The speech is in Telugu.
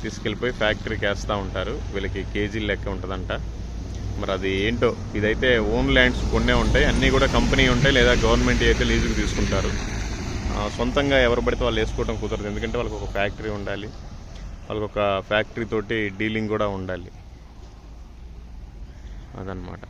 తీసుకెళ్ళిపోయి ఫ్యాక్టరీకి వేస్తూ ఉంటారు. వీళ్ళకి కేజీల లెక్క ఉంటుందంట. మరి అది ఏంటో. ఇదైతే ఓన్ ల్యాండ్స్ కొన్నే ఉంటాయి, అన్నీ కూడా కంపెనీ ఉంటాయి, లేదా గవర్నమెంట్ అయితే లీజుకు తీసుకుంటారు. సొంతంగా ఎవరు పడితే వాళ్ళు వేసుకోవడం కుదరదు, ఎందుకంటే వాళ్ళకి ఒక ఫ్యాక్టరీ ఉండాలి, వాళ్ళకి ఒక ఫ్యాక్టరీ తోటి డీలింగ్ కూడా ఉండాలి. అదనమాట.